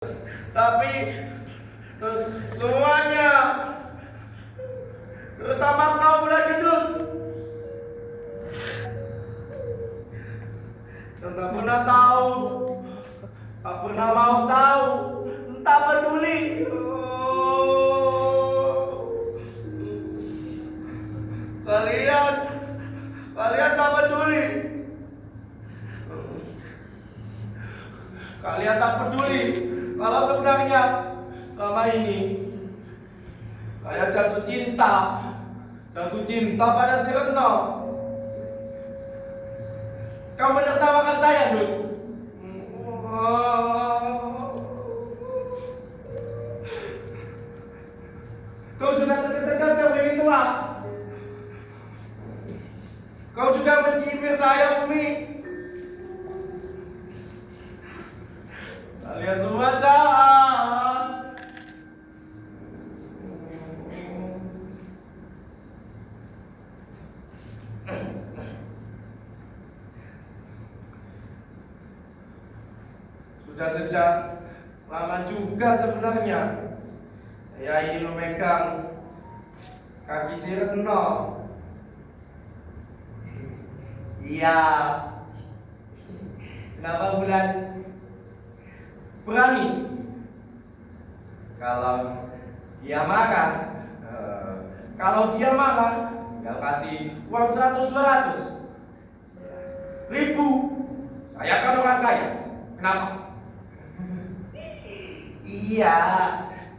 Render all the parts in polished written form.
Tapi semuanya terutama kau bulan hidup tak pernah tahu, tak pernah mau tahu, tak peduli. Kalian tak peduli. Kalian tak peduli kalau sebenarnya selama ini saya jatuh cinta pada si Retno. Kamu menertawakan saya, Dut. Kau juga tertekan begitu, Pak. Kau juga mencibir saya, Bumi. Kalian semua jahat. Sudah sejak lama juga sebenarnya saya ingin memegang kaki si Retno. Iya. Kenapa Bulan? Berani? Kalau dia marah, tinggal kasih uang 100-200 ribu. Saya kan orang kaya. Kenapa? Iya,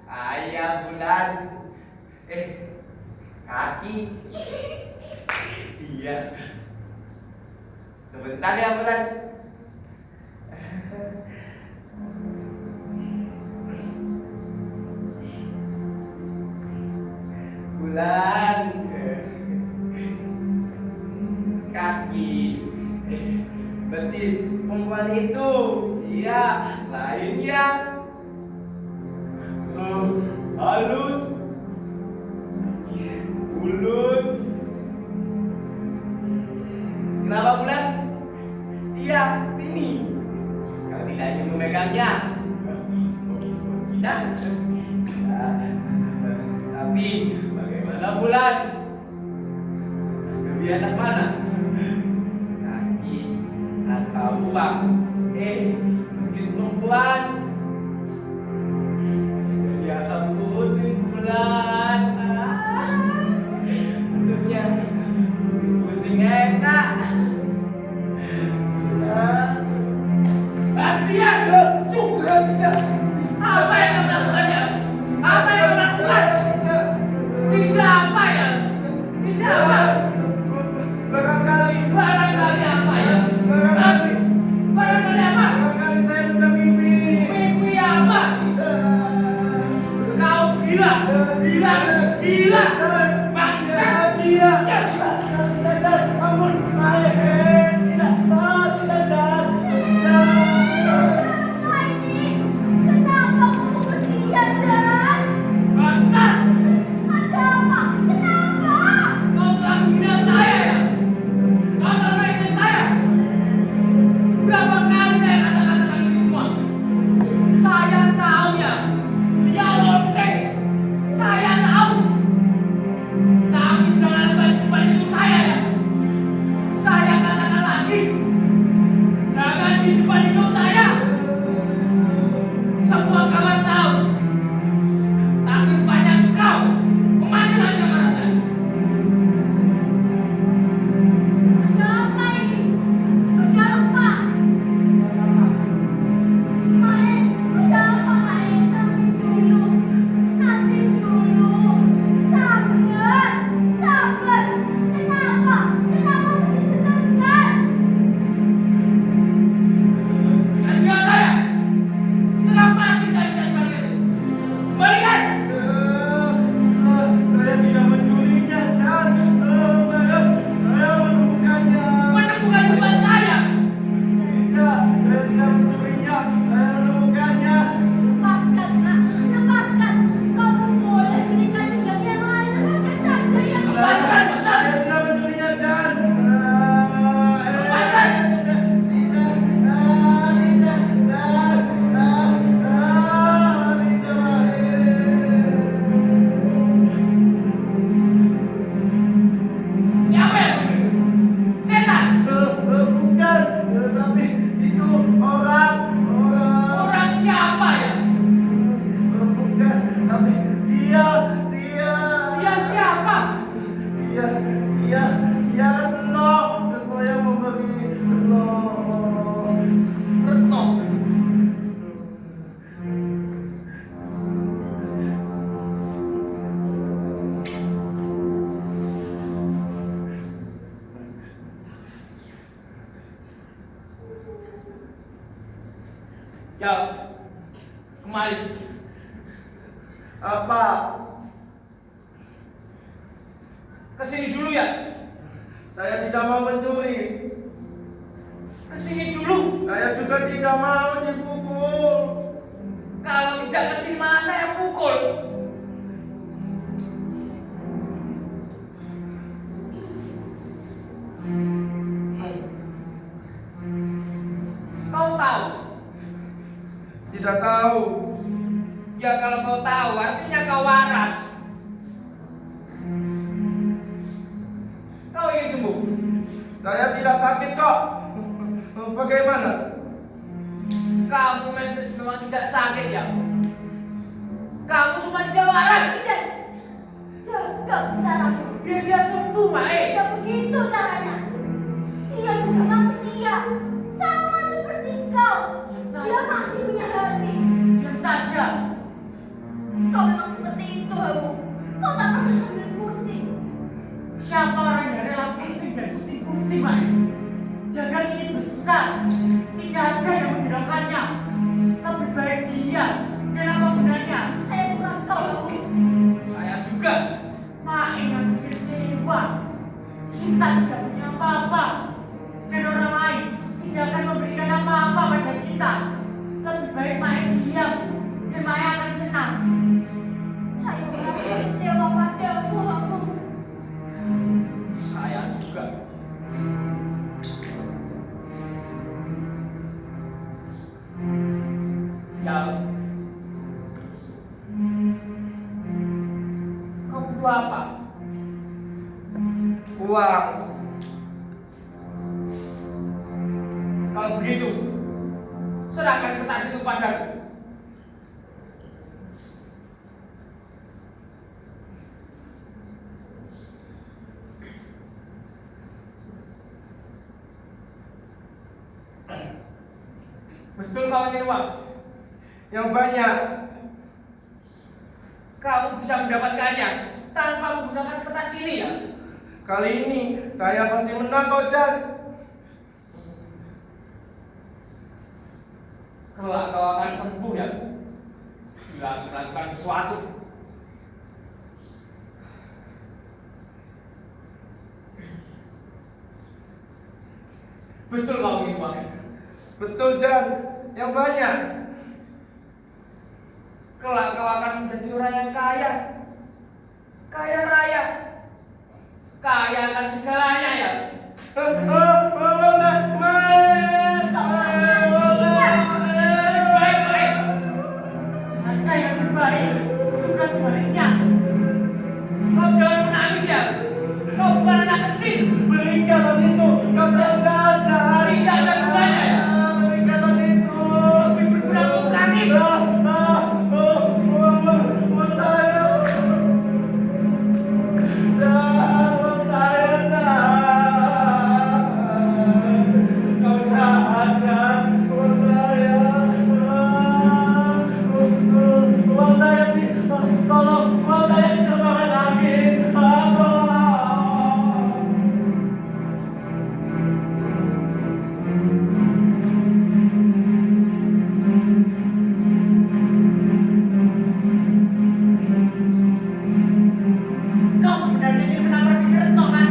kaya Bulan. Kaki. Iya. Sebentar ya Bulan. Bulan. Kaki. Betis perempuan itu. Iya, lain ya. Halus. Mulus. Kenapa Bulan? Iya, sini. Kau tidak ingin memegangnya. Tidak. Tapi bagaimana Bulan? Lebih enak mana? Kaki atau uang? Betis perempuan. Jadi akan pusing Bulan. Maksudnya pusing enak. Bagian juga tidak. Apa yang kamu lakukannya? Apa yang kamu lakukan? Tidak apa ya? Tidak apa? Barangkali apa ya? Barangkali apa? Barangkali saya sedang mimpi. Mimpi apa? Kau gila. Bangsa. Tidak, ampun, tidak, jangan. Kenapa ini? Kenapa kamu bersedia, Jan? Bangsa. Ada apa? Kenapa? Kau telah menghina saya ya? Kau telah melecehkan saya. Berapa kali saya katakan tentang ini semua? Saya tahu ya. Dia lontek. Saya tahu. Tapi jangan lakukan di depan ibu saya ya. Saya katakan lagi. Jangan di depan ibu saya. Semua kawan tahu. Tapi rupanya kau memancing-mancing amarah saya. Ada apa ini? Ada apa? Mae, ada apa, Mae? Nanti dulu. Sabar. Kenapa? Kenapa mesti segan? Dengan dia saya. Setengah mati saya mencari kalian. Kembalikan. Saya tidak mencurinya, Chan. Saya menemukannya. Menemukan di depan saya. Tidak, saya tidak mencurinya. Saya menemukannya. Lepaskan, Nak. Lepaskan. Kamu boleh menikah dengan yang lain. Lepaskan saja ya. Lepaskan, Saya tidak mencurinya, Chan. Lepaskan. Tidak, Chan. Kemari. Apa? Kesini dulu ya. Saya tidak mau mencuri. Kesini dulu. Saya juga tidak mau dipukul. Kalau tidak kesini malah saya pukul. Kau tahu? Tidak tahu. Ya kalau kau tahu artinya kau waras. Kau ingin sembuh? Saya tidak sakit kok. Bagaimana? Kamu memang tidak sakit ya? Kamu cuma tidak waras. Tidak. Jaga bicaramu. Biar dia sembuh, Mae. Tidak begitu caranya. Dia juga manusia. Sama seperti kau. Dia masih punya hati. Diam saja. Kau memang seperti itu, Hamu. Kau tak pernah ambil pusing. Siapa orang yang rela pusing dan pusing-pusing, Mai? Jagat ini besar. Tidak ada yang menghiraukannya. Lebih baik dia. Dan apa gunanya? Saya bukan kau, Hamu. Saya juga. Mai nanti kecewa. Kita tidak punya apa-apa. Dan orang lain tidak akan memberikan apa-apa pada kita. Lebih baik Mai diam. Dan Mai akan senang. Saya merasa kecewa padamu, Hamu. Saya juga. Ya. Kau butuh apa? Uang. Kalau begitu, serahkan kertas itu padaku. Betul kau ingin uang? Yang banyak. Kamu bisa mendapatkannya tanpa menggunakan kertas ini ya? Kali ini saya pasti menang kok, Jan. Kelak kau akan sembuh ya? Bila aku melakukan sesuatu. Betul kau ingin uang? Betul, Jan. Yang banyak. Kelak kau akan menjadi orang yang kaya. Kaya raya. Kaya akan segalanya ya. Baik, baik. Ada yang lebih baik. Juga sebaliknya. Kau jangan menangis ya. Kau bukan anak kecil. Berikan itu. Kau jahat, Jan. Tidak ada gunanya ya. Berikan itu. Lebih berguna untuk kaki. Kau sebenarnya ingin menamar Bibi Retno kan?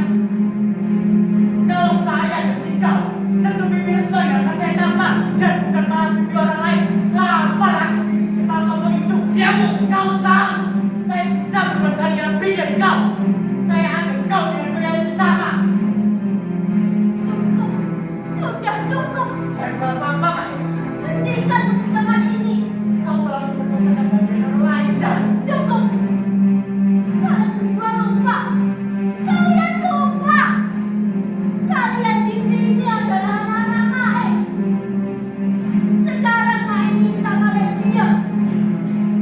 Kalau saya jadi kau, tentu Bibi Retno yang akan saya tampar dan bukan malah Bibi orang lain. Apalagi Bibi si kepala kamu itu. Diamu. Kau tahu, saya bisa berbuat hal yang lebih dari kau. Saya anggap kau dengan kau yang sama. Cukup. Sudah cukup. Dan apa-apa, Mai. Hentikan percakapan ini. Kau telah memperkosakan bagian orang lain, dan Cukup. Kalian berdua lupa. Kalian lupa. Kalian di sini adalah anak-anak Mae. Sekarang Mae minta kalian diam.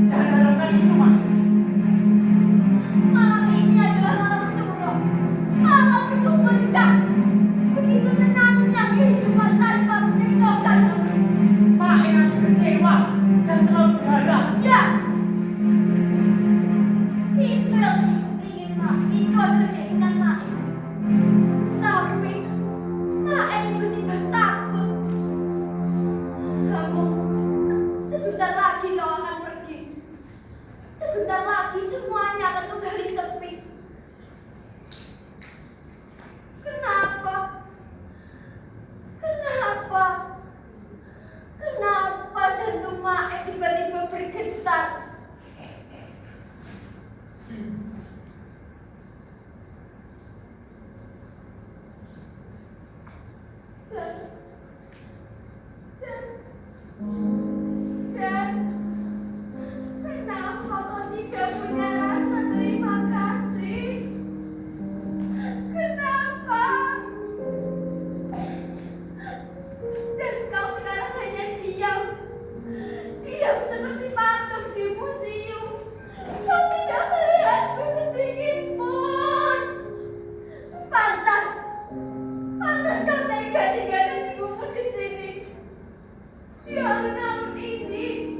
jangan harapkan itu, Mai. Malam ini adalah malam suruh. Malam penuh berkah. Begitu senangnya kehidupan tanpa mencekokkan. Mai nanti kecewa dan terlalu garang. Ya. Itu yang ingin Mae. Itu adalah keinginan Mae. Tapi Mae tiba-tiba takut. Kamu sebentar lagi kau akan semuanya akan kembali sepi. Kenapa? Kenapa? Kenapa jantung Maek tiba-tiba bergetar? Jan, kenapa kau tidak punya rasa terima kasih? Kenapa? Dan kau sekarang hanya diam seperti patung di museum. Kau tidak melihatku sedikit pun. Pantas kau tega tinggalkan ibumu di sini. Di alun-alun ini,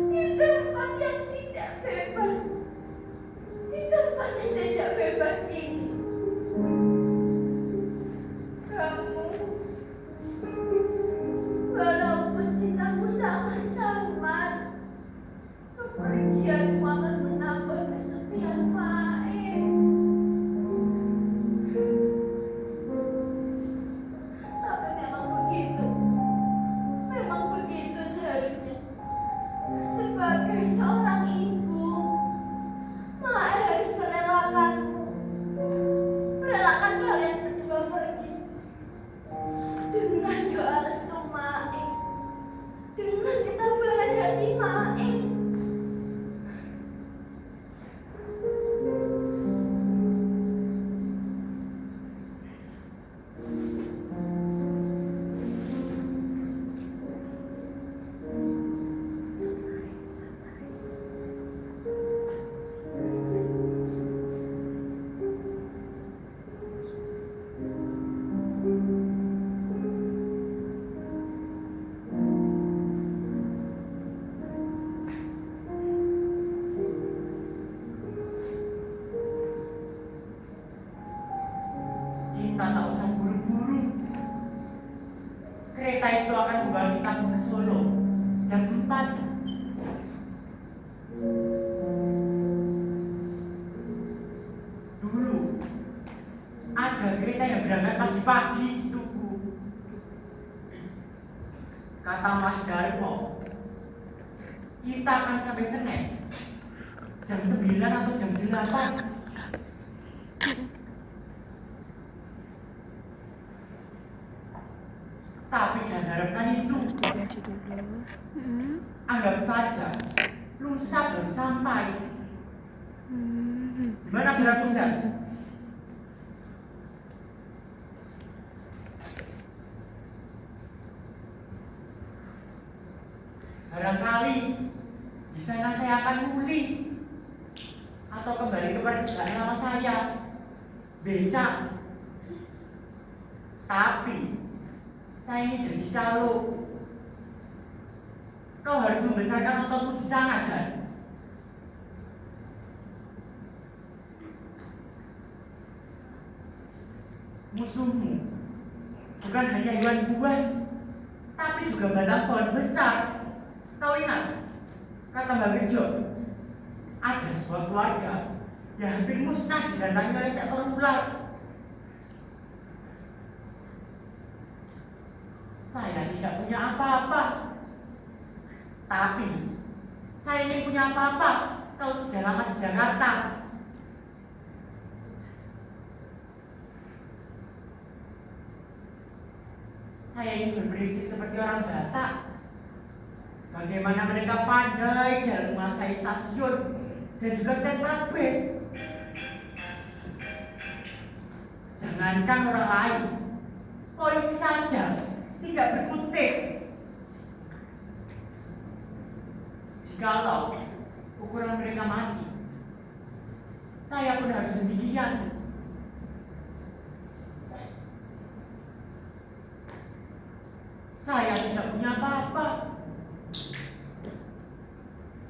di tempat yang tidak bebas, di tempat yang tidak bebas ini. Kamu, walaupun cintamu sangat samar, kepergianmu akan menambah kesepian Maek. Tapi memang begitu seharusnya. Sebagai seorang ibu, Maek harus merelakanmu, merelakan kalian berdua pergi. Dengan doa restu Maek, dengan ketabahan hati Maek. Kita tak usah buru-buru. Kereta itu akan membawa kita ke Solo jam 4. Dulu ada kereta yang berangkat pagi-pagi di Tugu. Kata Mas Darmo, kita akan sampai Senen jam 9 atau jam 8. Tapi jangan harapkan itu. Anggap saja lusa baru sampai. Gimana berat hujan? Barangkali di sana saya akan pulih atau kembali ke pekerjaan lama saya, becak. Tapi saya ini jadi calo. Kau harus membesarkan ototmu di sana, Jan. Musuhmu bukan hanya hewan buas, tapi juga batang pohon besar. Kau ingat kata Mbak Wirjo, ada sebuah keluarga yang hampir musnah didatangi oleh seekor ular. Saya tidak punya apa-apa, tapi saya ingin punya apa-apa. Kau sudah lama di Jakarta. Saya ingin berprinsip seperti orang Batak. Bagaimana mereka pandai dalam menguasai stasiun dan juga stand bus. Jangankan orang lain, polisi saja tidak berkutik. Jikalau ukuran mereka mati, saya pun harus demikian. Saya tidak punya apa-apa.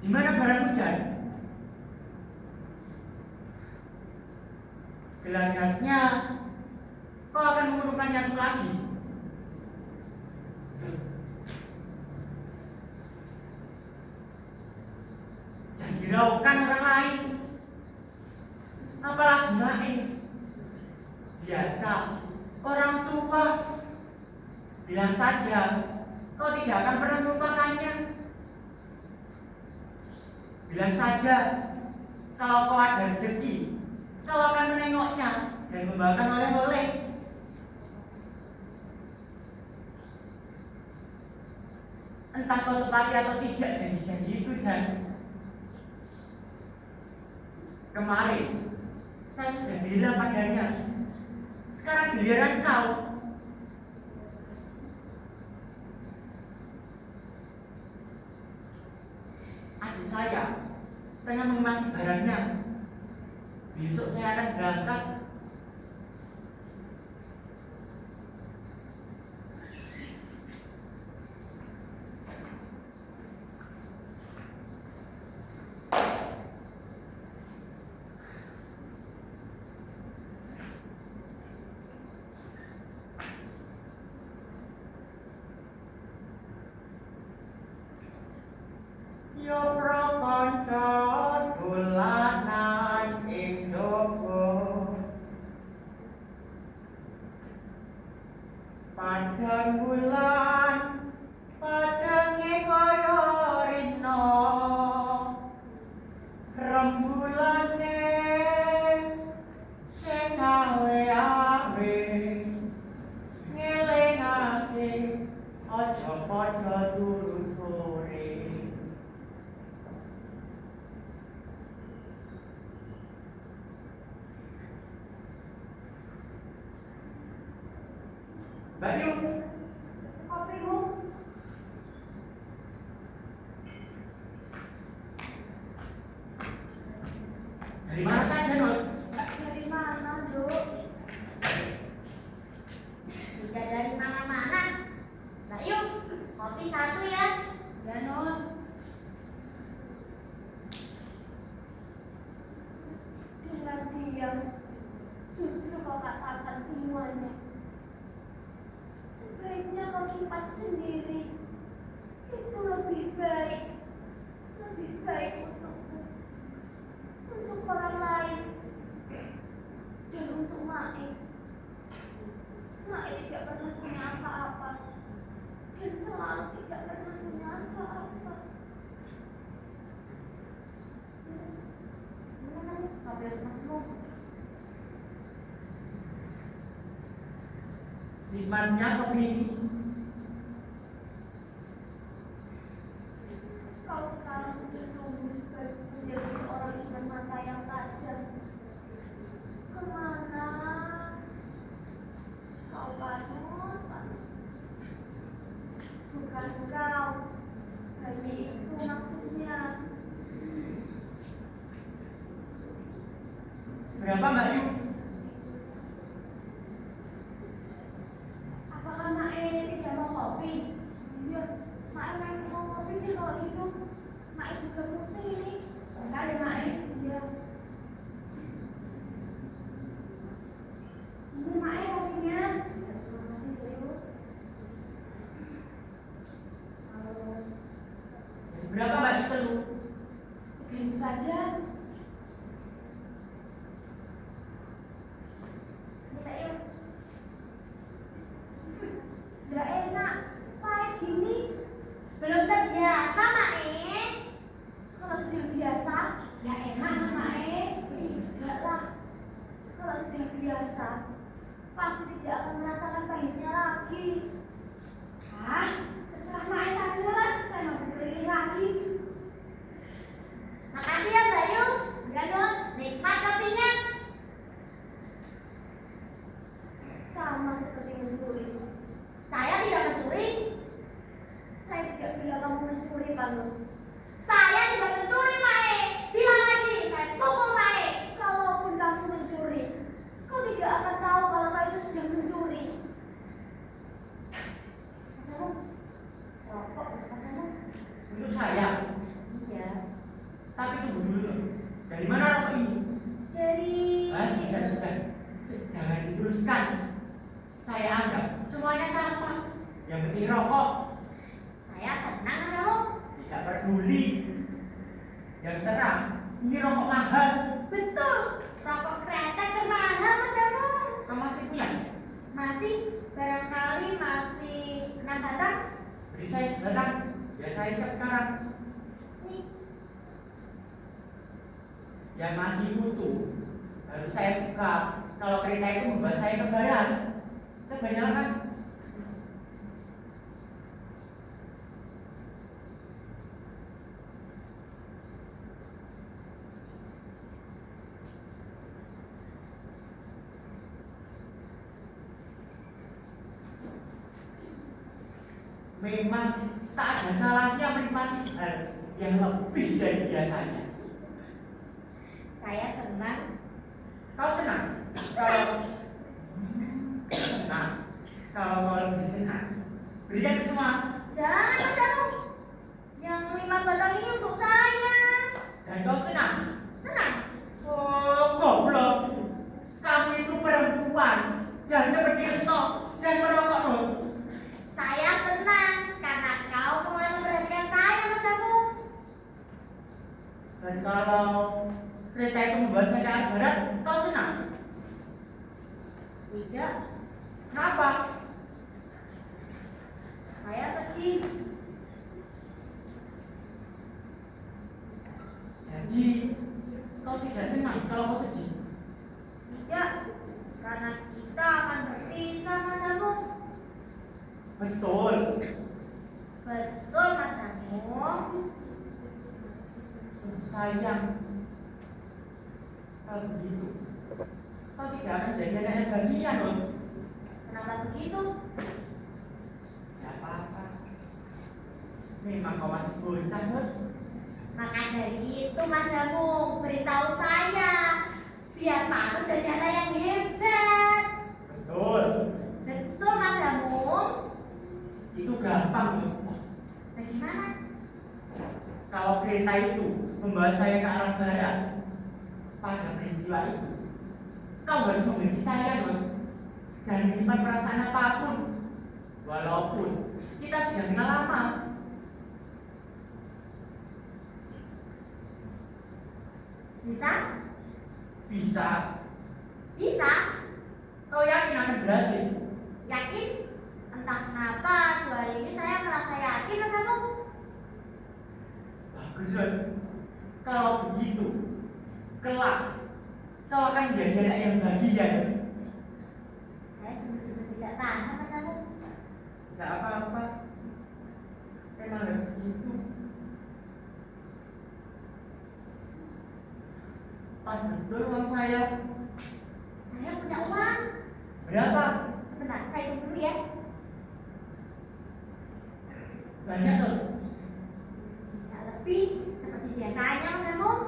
Di mana barang hujan? Gelangnya, kau akan mengurungkannya aku lagi. Jangan kira menghiraukan orang lain. Apalagi Mae. Biasa, orang tua bilang saja kau tidak akan pernah melupakannya. Bilang saja kalau kau ada rezeki, kau akan menengoknya dan membawakan oleh-oleh. Entah kau tepati atau tidak janji-janji itu, Jan. Kemarin saya sudah bilang padanya, sekarang giliran kau. Adik saya tengah mengemasi barangnya. Besok saya akan berangkat. Yo prakanca dolanan ing dopo padang bulan padange kaya rina rembulane sing awe-awe ngelingake aja padha turu sore. Bayu, Kopimu. dari mana saja, Nur? Dari mana, Dok? Tidak dari mana-mana. Mbak Yu, kopi satu ya. Ya, Nur. Dengan diam, justru kau katakan semuanya. Sebaiknya kau simpan sendiri. Itu lebih baik. Lebih baik untukmu. Untuk orang lain. Dan untuk Mae. Mae tidak pernah punya apa-apa. Dan selalu tidak pernah punya apa-apa. Masa kau bilang masmu? Nikmatnya kopi ini. Kau sekarang sudah tumbuh menjadi seorang ikan mata yang tajam. Kemana? Kau panut. Bukan kau. Bayi itu maksudnya. Berapa Mbak Yu? Apakah Mae tidak mau kopi? Iya, Mae memang mau kopi deh kalau gitu. Mae juga pusing ini. Bentar ya Mae. Iya. Ini Mae kopinya. Terima kasih Dewi. Berapa Mbak Yu telu? 3.000 saja. Ini Mbak Yu. Udah enak, pahit gini. Belum terbiasa, Mae. Kalau sudah biasa, ya enak Mae. Enggak lah. Kalau sudah biasa, pasti tidak akan merasakan pahitnya lagi. Terserah Mae saja lah. Saya mau beli lagi. Makasih ya Mbak Yu. Ya Nur, nikmat kopinya. Sama seperti mencuri. Saya tidak mencuri. Saya tidak bilang kamu mencuri, Pak Nur. Saya tidak mencuri, Mae. Bilang lagi, saya pukul Mae. Kalaupun kamu mencuri, kau tidak akan tahu kalau kau itu sudah mencuri. Masamu? Rokok, masamu? Untuk saya. Iya. Tapi tunggu dulu. Dari mana rokok ini? Dari Sudah. Jangan diteruskan. Saya anggap semuanya sama. Yang penting rokok. Saya senang masamu. Tidak peduli. Yang terang, ini rokok mahal. Betul. Rokok kretek termahal Mas Danung. Kamu masih punya? Masih, barangkali masih 6 batang. Beri saya sebatang. Biar saya siap sekarang. Nih, Yang masih utuh. Baru saya buka. Kalau kereta itu membawa saya ke barat. Kebanyakan. Memang tak ada salahnya menikmati hal yang lebih dari biasanya. saya senang. Kau senang? Kalau senang, kalau kau lebih senang, berikan ke semua. Jangan Mas Danung. Yang 5 batang ini untuk saya. Dan kau senang? Senang. Oh, goblok. Kamu itu perempuan. Jangan seperti itu. Jangan merokok loh. Saya senang karena kau mulai memperhatikan saya Mas Danung. Dan kalau kereta itu membawa saya ke arah barat, kau senang? Tidak, Kenapa? saya sedih. Jadi, kau tidak senang kalau kau sedih. Tidak, karena kita akan berpisah Mas Danung. Betul. Betul Mas Danung. Sayang. Kalau begitu, kau tidak akan jadi anak yang bahagia loh. Kenapa begitu? Tidak apa-apa. Memang kau masih bocah loh. Maka dari itu Mas Danung beritahu saya biar Pak jadi anak yang hebat. Betul. Betul Mas Danung. Itu gampang loh. Bagaimana? Kalau kereta itu membawa saya ke arah barat, pada peristiwa itu, kau harus membenci saya loh. Jangan menyimpan perasaan apapun, walaupun kita sudah kenal lama. Bisa? Bisa. Bisa? Kau yakin akan berhasil? Yakin? Entah kenapa 2 hari ini saya merasa yakin Mas Danung. Bagus Ron. Kalau begitu, kelak kau akan menjadi anak yang bahagia. Saya sungguh-sungguh tidak tahan Mas Danung. Tidak apa-apa. Memang harus begitu. Pas betul uang saya. Saya punya uang. Berapa? Sebentar, saya hitung dulu ya. Banyak tuh. Tidak lebih seperti biasanya Mas Danung.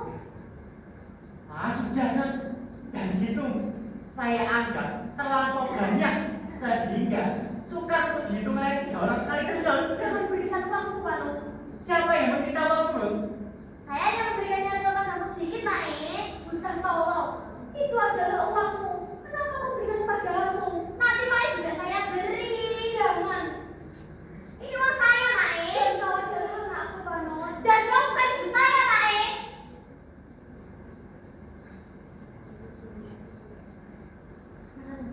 Ah sudah Ron. Jangan dihitung. Saya anggap terlampau banyak sehingga sukar untuk dihitung oleh 3 orang sekaligus Ron. Jangan berikan uangku Pak Lut. Siapa yang meminta uangmu Ron? Saya hanya memberikannya ke Mas Danung sedikit Pak Bocah tolong, itu adalah uangmu. Kenapa kau berikan padamu? Nanti Pak juga saya beri. Jangan. Ini uang saya Pak Dan kau adalah anakku, Panon. Dan kau bukan ibu saya Pak Mas Danung,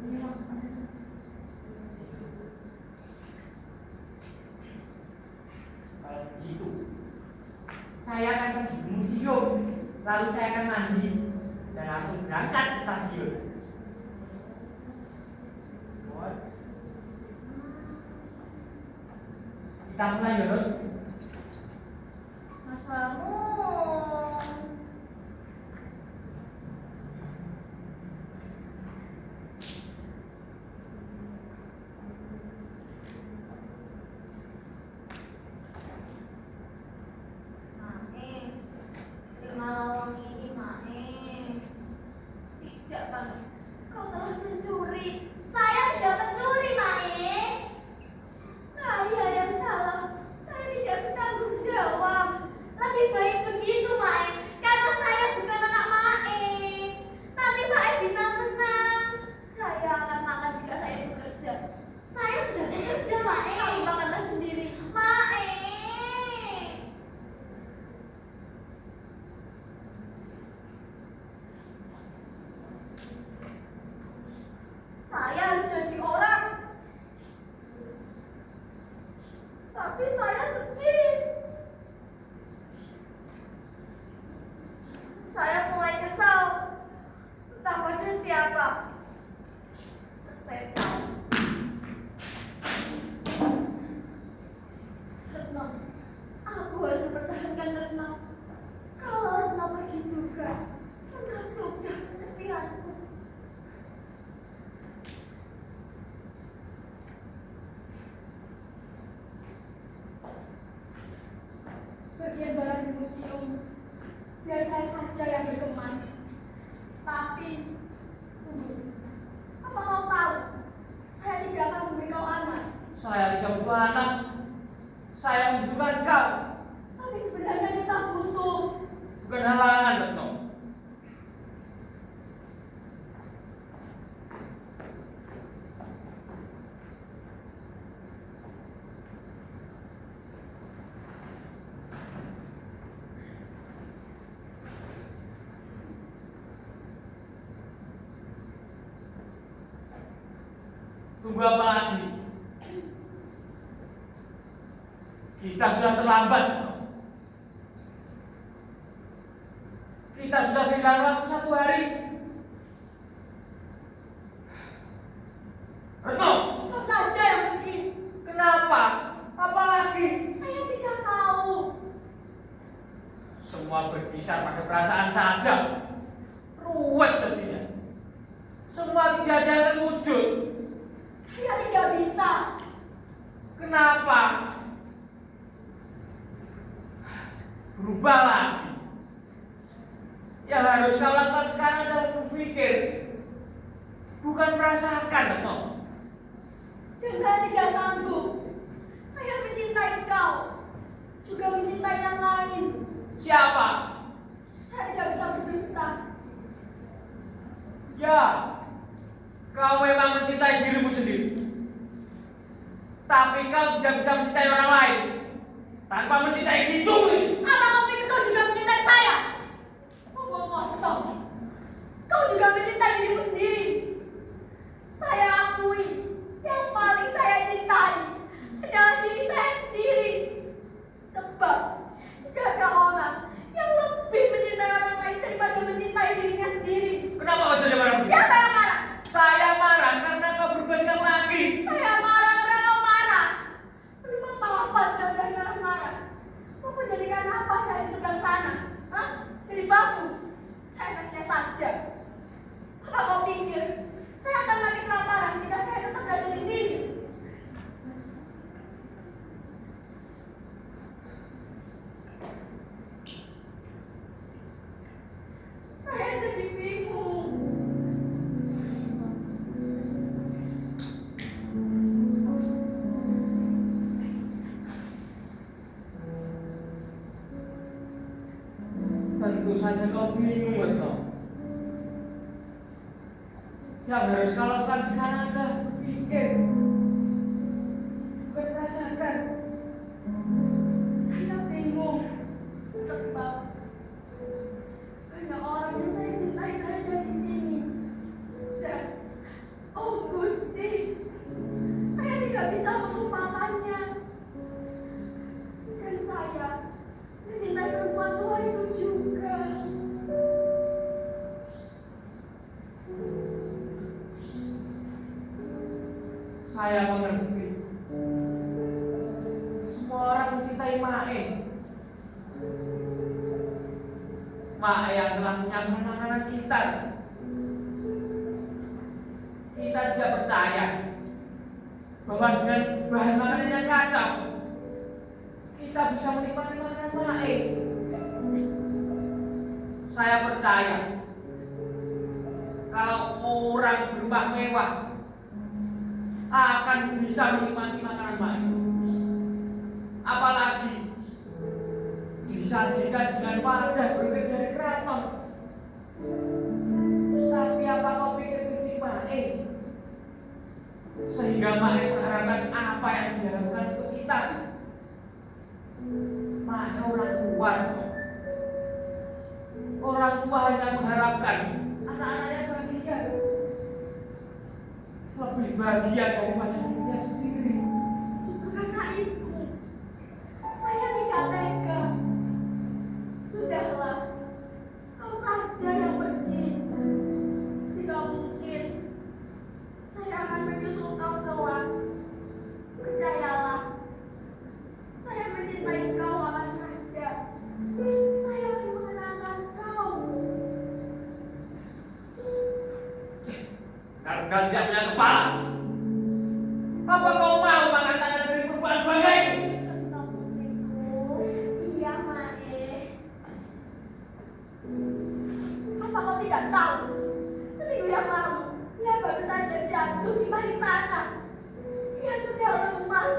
ini uang Mas Danung. Kalau begitu, saya akan pergi ke museum. Lalu saya akan mandi dan langsung berangkat ke stasiun. Kita mulai ya, Ron. Mas Danung. Mae, terimalah uang ini Mae. Tidak, Panon. Kau telah mencuri. Saya tidak mencuri Mae. Saya yang salah. Saya tidak bertanggung jawab. Lebih baik harus mempertahankan Retno. Kalau Retno pergi juga, engkau sudah kesepianku. Sebagian barang di museum biar saya saja yang berkemas. Tapi, tunggu. Apa kau tahu? Saya tidak akan memberi kau anak. Saya tidak butuh anak. Saya membutuhkan kau. Tapi sebenarnya kita butuh. Bukan halangan, Retno. Tunggu apa lagi? Kita sudah terlambat. Kita sudah kehilangan waktu 1 hari. Retno, Kau saja yang pergi. kenapa? Apa lagi? Saya tidak tahu. Semua berkisar pada perasaan saja. Ruwet jadinya. Semua tidak ada yang terwujud. Saya tidak bisa. Kenapa? Berubah lagi. Yang harus kau lakukan sekarang adalah berpikir, bukan merasakan, Retno. Dan saya tidak sanggup. Saya mencintai kau. Juga mencintai yang lain. Siapa? Saya tidak bisa berdusta. Ya, kau memang mencintai dirimu sendiri. Tapi kau tidak bisa mencintai orang lain tanpa mencintai dirimu. Apa kau pikir kau juga mencintai saya? Ngomong kosong. Kau juga mencintai dirimu sendiri. Saya akui, yang paling saya cintai adalah diri saya sendiri. Sebab tidak ada orang yang lebih mencintai orang lain daripada mencintai dirinya sendiri. Kenapa kau jadi marah begitu? Siapa yang marah? Saya marah karena kau berubah sikap lagi. Saya marah karena kau marah. Memang apa sudah marah? Mau menjadikan apa saya di seberang sana? Hah? Jadi batu? Saya enaknya saja. Apa kau pikir saya akan mati kelaparan jika saya tetap berada di sini? Saya jadi bingung. Tentu saja kau bingung, Retno. Yang harus kau lakukan sekarang adalah berpikir, bukan merasakan. Saya bingung sebab banyak orang yang saya cintai berada di sini. Dan oh Gusti, saya tidak bisa melupakannya. Dan saya mencintai perempuan tua itu juga. Saya mengerti. Semua orang mencintai Mae. Mae yang telah menyiapkan makanan kita. Kita tidak percaya bahwa dengan bahan makanan yang kacau, kita bisa menikmati makanan Mae. Saya percaya kalau orang berumah mewah akan bisa menikmati makanan Mae. Apalagi disajikan dengan wadah berbentuk dari keraton. Tapi apa kau pikir benci Mae? Sehingga Mae mengharapkan apa yang diharapkan untuk kita. Mae orang tua. Orang tua hanya mengharapkan anak-anaknya bahagia. Lebih bahagia daripada dirinya sendiri. Justru karena itu, saya tidak tega. Sudahlah, kau saja yang pergi. Jika mungkin, saya akan menyusul kau kelak. Percayalah, saya mencintai kau akan saja. Anda tidak punya kepala. Apa kau mau mengatakan dari perempuan bagai? Retno putriku. Iya, Mae. Apa kau tidak tahu? Seminggu yang lalu, dia baru saja jatuh di balik sana. Dia sudah lemah.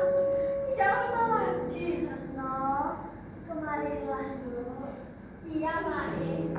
Tidak lama lagi. Retno, kemarilah dulu. Iya, Mae.